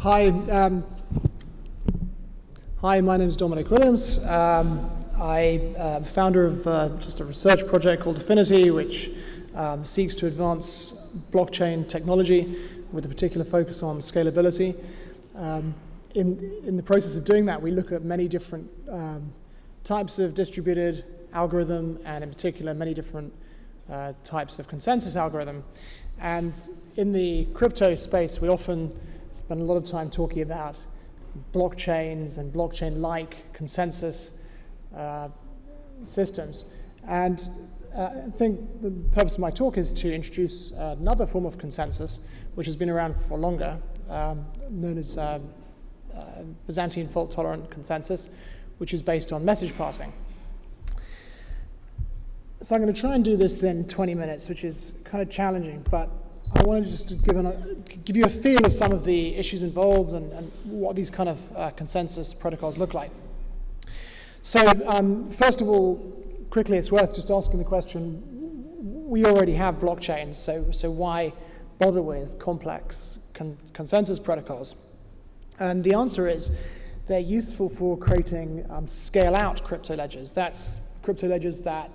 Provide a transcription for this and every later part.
Hi, my name is Dominic Williams. I'm the founder of just a research project called Affinity, which seeks to advance blockchain technology with a particular focus on scalability. In the process of doing that, we look at many different types of distributed algorithm, and in particular, many different types of consensus algorithm. And in the crypto space, we often spend a lot of time talking about blockchains and blockchain-like consensus systems. And I think the purpose of my talk is to introduce another form of consensus, which has been around for longer, known as Byzantine fault-tolerant consensus, which is based on message passing. So I'm going to try and do this in 20 minutes, which is kind of challenging, but I wanted just to give you a feel of some of the issues involved and what these kind of consensus protocols look like. So first of all, quickly, it's worth just asking the question, we already have blockchains, so why bother with complex consensus protocols? And the answer is they're useful for creating scale-out crypto ledgers. That's crypto ledgers that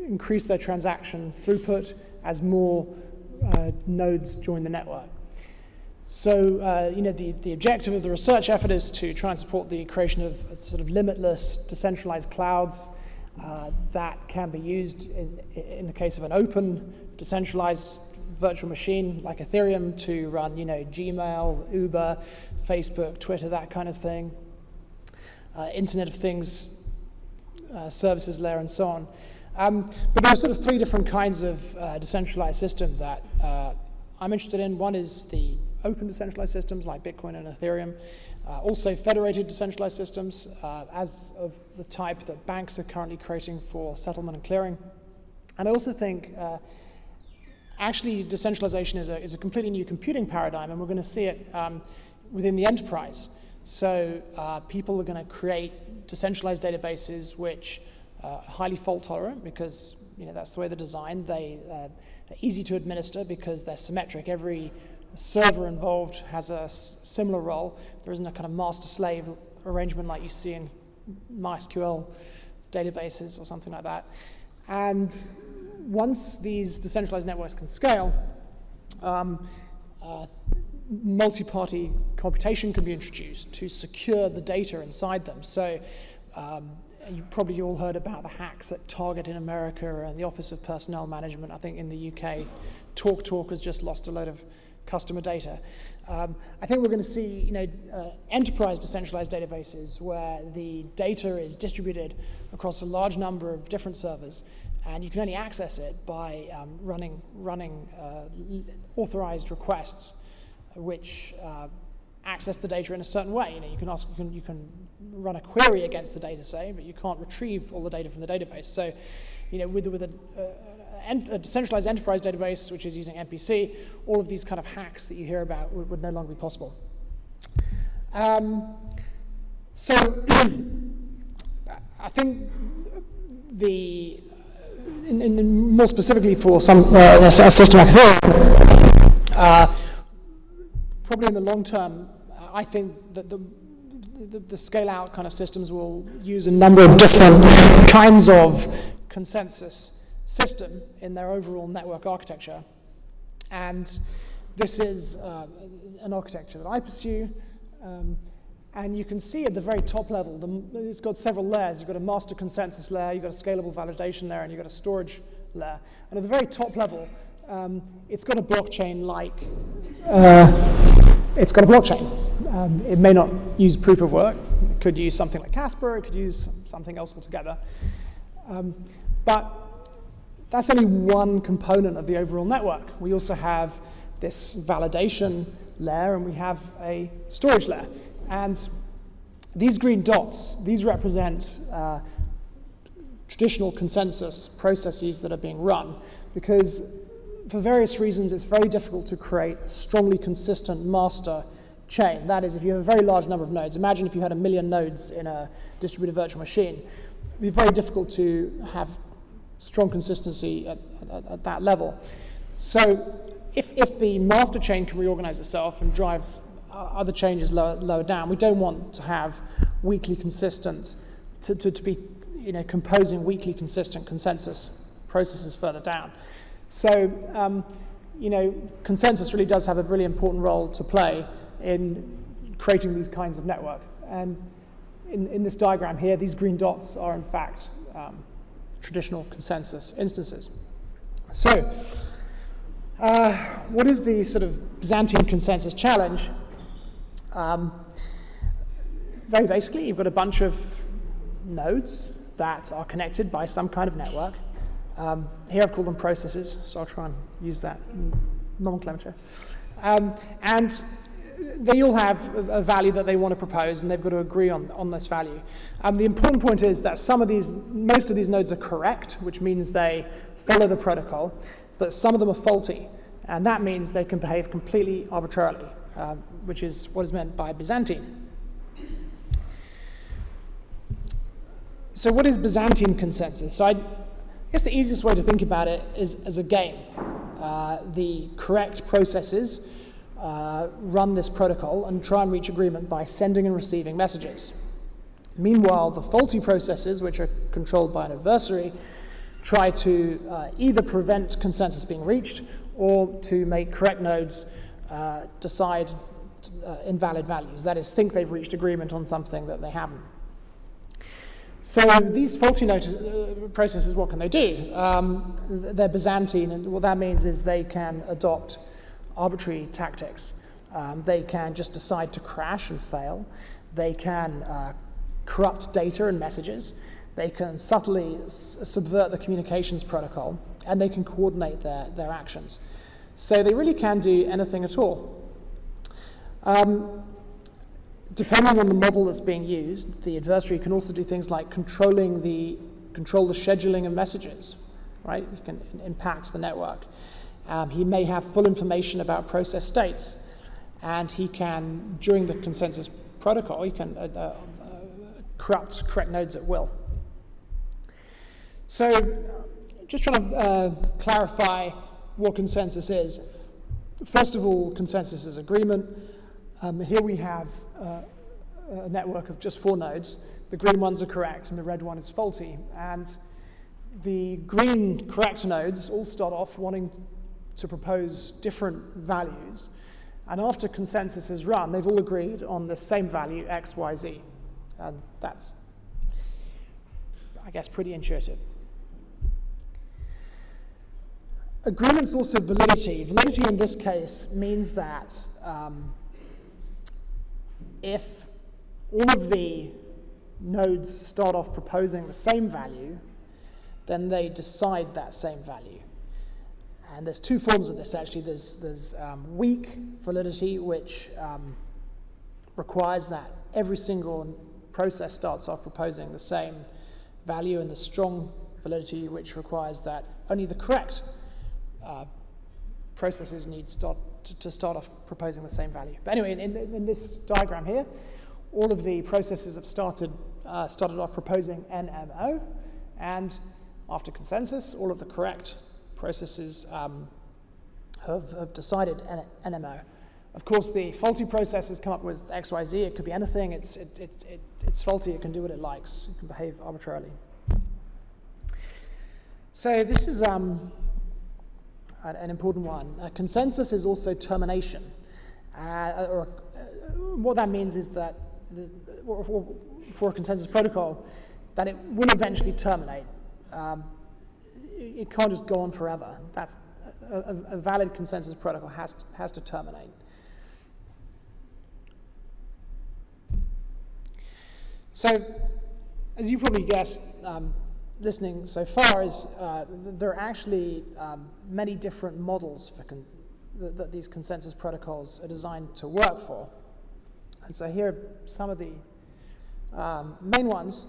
increase their transaction throughput as more nodes join the network. So, the objective of the research effort is to try and support the creation of sort of limitless decentralized clouds that can be used in the case of an open decentralized virtual machine like Ethereum to run, Gmail, Uber, Facebook, Twitter, that kind of thing, Internet of Things services layer, and so on. But there are sort of three different kinds of decentralized systems that I'm interested in. One is the open decentralized systems like Bitcoin and Ethereum. Also federated decentralized systems, as of the type that banks are currently creating for settlement and clearing. And I also think actually decentralization is a completely new computing paradigm, and we're going to see it within the enterprise. So people are going to create decentralized databases which highly fault tolerant because that's the way they're designed. They are easy to administer because they're symmetric. Every server involved has a similar role. There isn't a kind of master-slave arrangement like you see in MySQL databases or something like that. And once these decentralized networks can scale, multi-party computation can be introduced to secure the data inside them. So you probably all heard about the hacks at Target in America and the Office of Personnel Management. I think in the UK, TalkTalk has just lost a load of customer data. I think we're going to see, enterprise decentralized databases where the data is distributed across a large number of different servers, and you can only access it by running authorized requests, which access the data in a certain way. You can run a query against the data, say, but you can't retrieve all the data from the database. So, with a decentralized enterprise database, which is using MPC, all of these kind of hacks that you hear about would no longer be possible. So, I think more specifically for some a system like Ethereum, probably in the long term, I think that the scale-out kind of systems will use a number of different kinds of consensus system in their overall network architecture. And this is an architecture that I pursue. And you can see at the very top level, it's got several layers. You've got a master consensus layer, you've got a scalable validation layer, and you've got a storage layer. And at the very top level, it's got a blockchain-like, it's got a blockchain. It may not use proof of work. It could use something like Casper. It could use something else altogether. But that's only one component of the overall network. We also have this validation layer, and we have a storage layer. And these green dots, these represent traditional consensus processes that are being run, because for various reasons, it's very difficult to create a strongly consistent master chain. That is, if you have a very large number of nodes, imagine if you had 1 million nodes in a distributed virtual machine, it would be very difficult to have strong consistency at that level. So if the master chain can reorganize itself and drive other changes lower down, we don't want to have weakly consistent, to be composing weakly consistent consensus processes further down. So, consensus really does have a really important role to play in creating these kinds of network. And in this diagram here, these green dots are in fact traditional consensus instances. So, what is the sort of Byzantine consensus challenge? Very basically, you've got a bunch of nodes that are connected by some kind of network. Here I've called them processes, so I'll try and use that nomenclature. And they all have a value that they want to propose, and they've got to agree on this value. The important point is that most of these nodes are correct, which means they follow the protocol, but some of them are faulty, and that means they can behave completely arbitrarily, which is what is meant by Byzantine. So what is Byzantine consensus? So I guess the easiest way to think about it is as a game. The correct processes run this protocol and try and reach agreement by sending and receiving messages. Meanwhile, the faulty processes, which are controlled by an adversary, try to either prevent consensus being reached or to make correct nodes decide invalid values. That is, think they've reached agreement on something that they haven't. So these faulty processes, what can they do? They're Byzantine, and what that means is they can adopt arbitrary tactics. They can just decide to crash and fail. They can corrupt data and messages. They can subtly subvert the communications protocol, and they can coordinate their actions. So they really can do anything at all. Depending on the model that's being used, the adversary can also do things like control the scheduling of messages, right? He can impact the network. He may have full information about process states, and he can, during the consensus protocol, he can corrupt correct nodes at will. So, just trying to clarify what consensus is. First of all, consensus is agreement. Here we have a network of just 4 nodes. The green ones are correct, and the red one is faulty. And the green correct nodes all start off wanting to propose different values. And after consensus is run, they've all agreed on the same value, x, y, z. And that's, I guess, pretty intuitive. Agreement's also validity. Validity in this case means that if all of the nodes start off proposing the same value, then they decide that same value. And there's 2 forms of this, actually. There's weak validity, which requires that every single process starts off proposing the same value, and the strong validity, which requires that only the correct processes need to start off proposing the same value. But anyway, in this diagram here, all of the processes have started off proposing NMO, and after consensus, all of the correct processes have decided NMO. Of course, the faulty processes come up with XYZ. It could be anything. It's faulty. It can do what it likes. It can behave arbitrarily. So this is an important one. Consensus is also termination. What that means is that for a consensus protocol, that it will eventually terminate. It can't just go on forever. That's a valid consensus protocol has to terminate. So, as you probably guessed, listening so far, is there are actually many different models for that these consensus protocols are designed to work for. And so here are some of the main ones.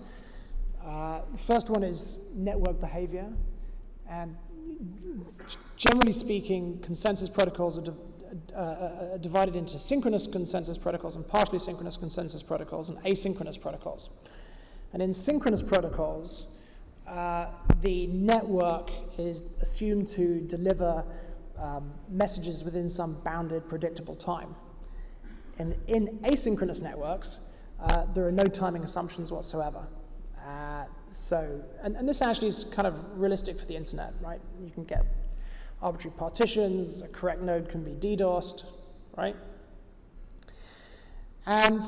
The first one is network behavior. And generally speaking, consensus protocols are divided into synchronous consensus protocols and partially synchronous consensus protocols and asynchronous protocols. And in synchronous protocols, the network is assumed to deliver messages within some bounded, predictable time. And in asynchronous networks, there are no timing assumptions whatsoever. And this actually is kind of realistic for the internet, right? You can get arbitrary partitions, a correct node can be DDoSed, right? And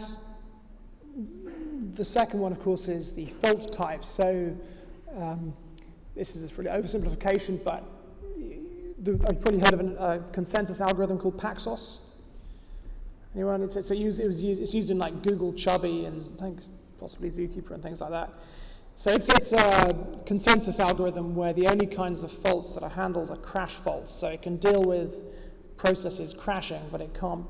the second one, of course, is the fault type. So this is a really oversimplification, but you've probably heard of a consensus algorithm called Paxos. Anyone? It's used in like Google Chubby and I think possibly Zookeeper and things like that. So it's a consensus algorithm where the only kinds of faults that are handled are crash faults. So it can deal with processes crashing, but it can't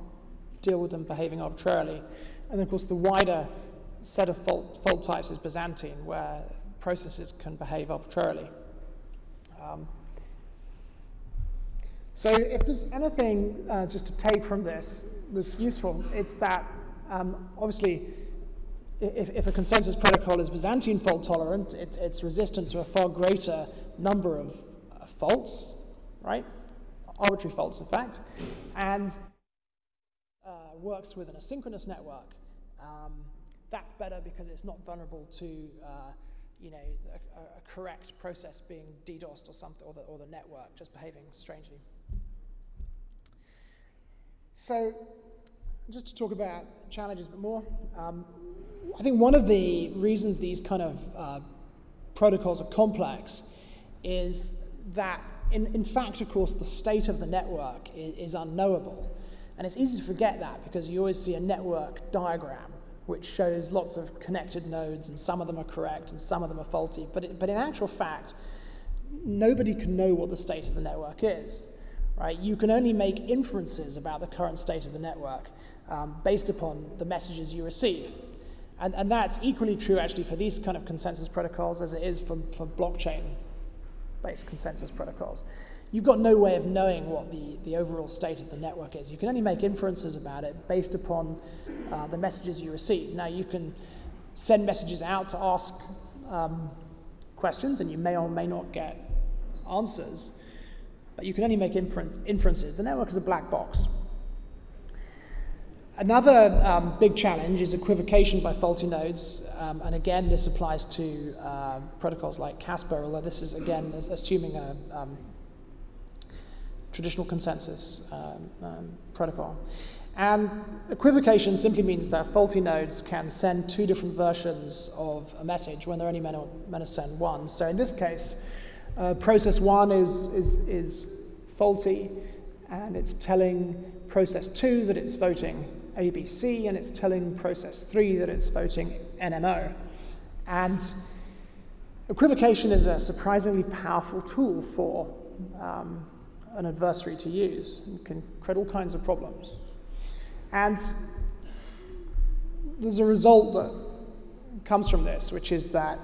deal with them behaving arbitrarily. And of course, the wider set of fault types is Byzantine, where processes can behave arbitrarily. So if there's anything just to take from this that's useful, it's that obviously if a consensus protocol is Byzantine fault tolerant, it's resistant to a far greater number of faults, right? Arbitrary faults, in fact, and works with an asynchronous network. That's better because it's not vulnerable to a correct process being DDoSed or something, or the network just behaving strangely. So, just to talk about challenges a bit more, I think one of the reasons these kind of protocols are complex is that, in fact, of course, the state of the network is unknowable. And it's easy to forget that because you always see a network diagram which shows lots of connected nodes, and some of them are correct and some of them are faulty. But in actual fact, nobody can know what the state of the network is. Right? You can only make inferences about the current state of the network based upon the messages you receive. And that's equally true, actually, for these kind of consensus protocols as it is for blockchain-based consensus protocols. You've got no way of knowing what the overall state of the network is. You can only make inferences about it based upon the messages you receive. Now, you can send messages out to ask questions, and you may or may not get answers, but you can only make inferences. The network is a black box. Another big challenge is equivocation by faulty nodes, and again, this applies to protocols like Casper, although this is, again, assuming a traditional consensus protocol. And equivocation simply means that faulty nodes can send two different versions of a message when they're only meant to send one. So in this case, process 1 is faulty, and it's telling process 2 that it's voting ABC, and it's telling process 3 that it's voting NMO. And equivocation is a surprisingly powerful tool for an adversary to use. It can create all kinds of problems. And there's a result that comes from this, which is that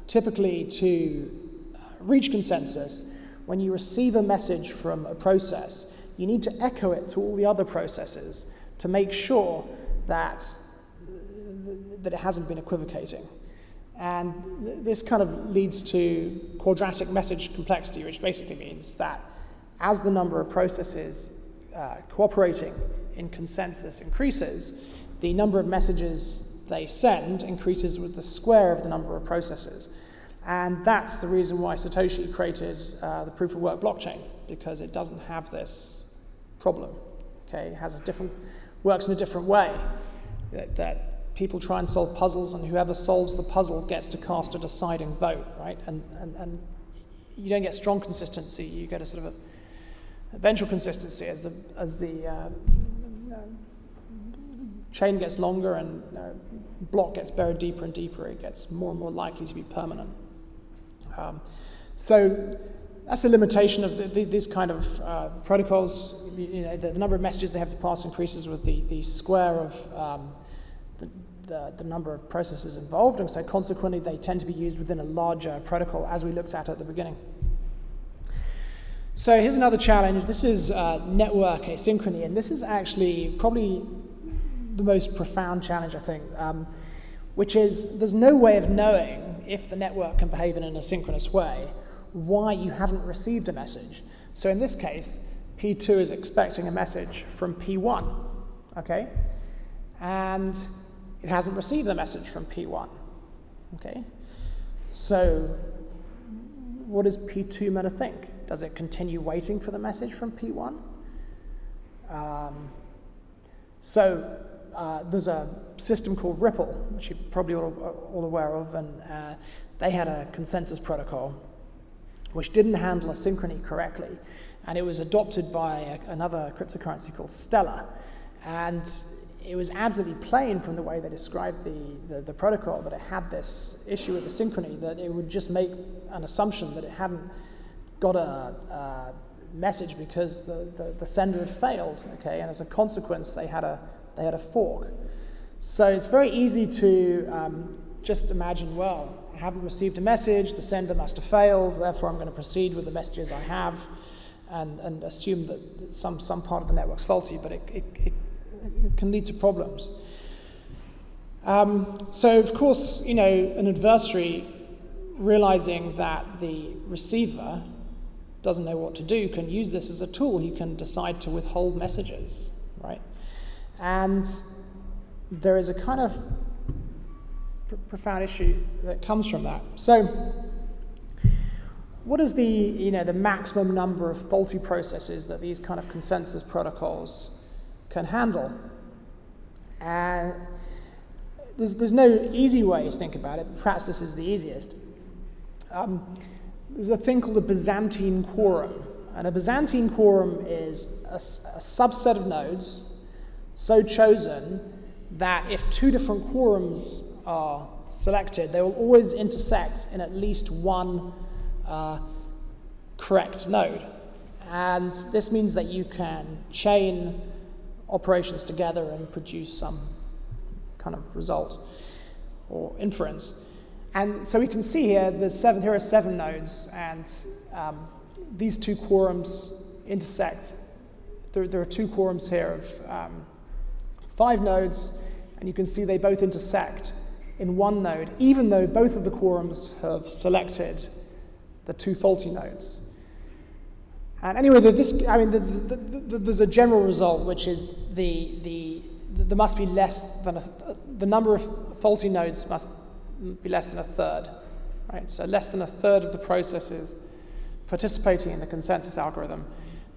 typically to reach consensus, when you receive a message from a process, you need to echo it to all the other processes to make sure that it hasn't been equivocating. And this kind of leads to quadratic message complexity, which basically means that as the number of processes cooperating in consensus increases, the number of messages they send increases with the square of the number of processes. And that's the reason why Satoshi created the proof-of-work blockchain, because it doesn't have this problem. Okay, it has works in a different way. That people try and solve puzzles, and whoever solves the puzzle gets to cast a deciding vote, right? And you don't get strong consistency. You get a sort of eventual consistency as the chain gets longer and block gets buried deeper and deeper. It gets more and more likely to be permanent. So that's a limitation of these kind of protocols. The number of messages they have to pass increases with the square of the number of processes involved, and so consequently they tend to be used within a larger protocol, as we looked at the beginning. So here's another challenge. This is network asynchrony, and this is actually probably the most profound challenge, I think, which is there's no way of knowing if the network can behave in an asynchronous way why you haven't received a message. So in this case, P2 is expecting a message from P1, okay? And it hasn't received the message from P1, okay? So what is P2 meant to think? Does it continue waiting for the message from P1? There's a system called Ripple, which you're probably all aware of, and they had a consensus protocol which didn't handle a synchrony correctly, and it was adopted by another cryptocurrency called Stellar. And it was absolutely plain from the way they described the protocol that it had this issue with the synchrony, that it would just make an assumption that it hadn't got a message because the sender had failed, okay, and as a consequence they had a fork. So it's very easy to just imagine, well, I haven't received a message, the sender must have failed, therefore I'm going to proceed with the messages I have and assume that some part of the network's faulty, but it can lead to problems. So of course, an adversary, realizing that the receiver doesn't know what to do, can use this as a tool. He can decide to withhold messages, right? And there is a kind of profound issue that comes from that. So what is the maximum number of faulty processes that these kind of consensus protocols can handle? And there's no easy way to think about it. Perhaps this is the easiest. There's a thing called a Byzantine quorum. And a Byzantine quorum is a subset of nodes so chosen that if two different quorums are selected, they will always intersect in at least one correct node. And this means that you can chain operations together and produce some kind of result or inference. And so we can see here, here are 7 nodes, and these two quorums intersect. There are 2 quorums here of 5 nodes, and you can see they both intersect in one node, even though both of the quorums have selected the 2 faulty nodes. And anyway, there's a general result, which is there must be less than the number of faulty nodes must be less than a third, right? So less than a third of the processes participating in the consensus algorithm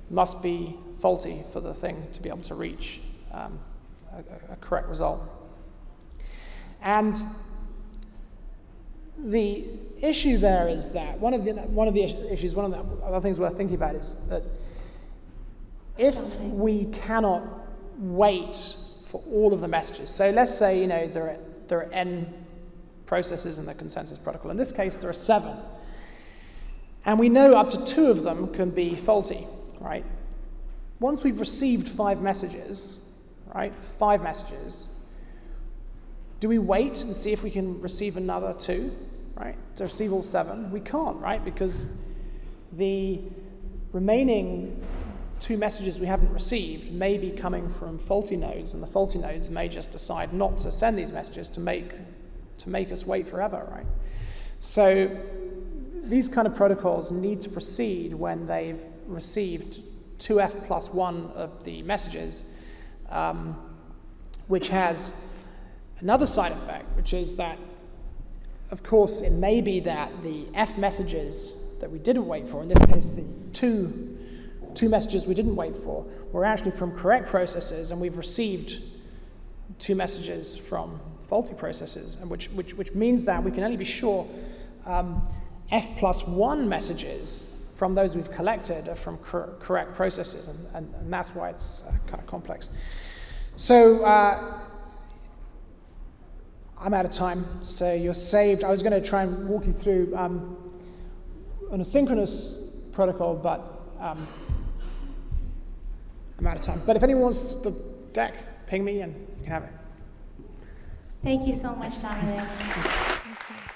must be faulty for the thing to be able to reach a correct result. And the issue there is that one of the other things worth thinking about is that if we cannot wait for all of the messages, so let's say there are n processes in the consensus protocol. In this case, there are 7, and we know up to 2 of them can be faulty, right? Once we've received 5 messages, right? 5 messages. Do we wait and see if we can receive another 2, right? To receive all 7? We can't, right? Because the remaining 2 messages we haven't received may be coming from faulty nodes, and the faulty nodes may just decide not to send these messages to make us wait forever, right? So these kind of protocols need to proceed when they've received 2f plus 1 of the messages, which has another side effect, which is that, of course, it may be that the f messages that we didn't wait for, in this case the two messages we didn't wait for, were actually from correct processes, and we've received 2 messages from faulty processes, and which means that we can only be sure f plus 1 messages from those we've collected are from correct processes, and that's why it's kind of complex. So I'm out of time, so you're saved. I was going to try and walk you through an asynchronous protocol, but I'm out of time. But if anyone wants the deck, ping me and you can have it. Thank you so much, Dominic. Thank you.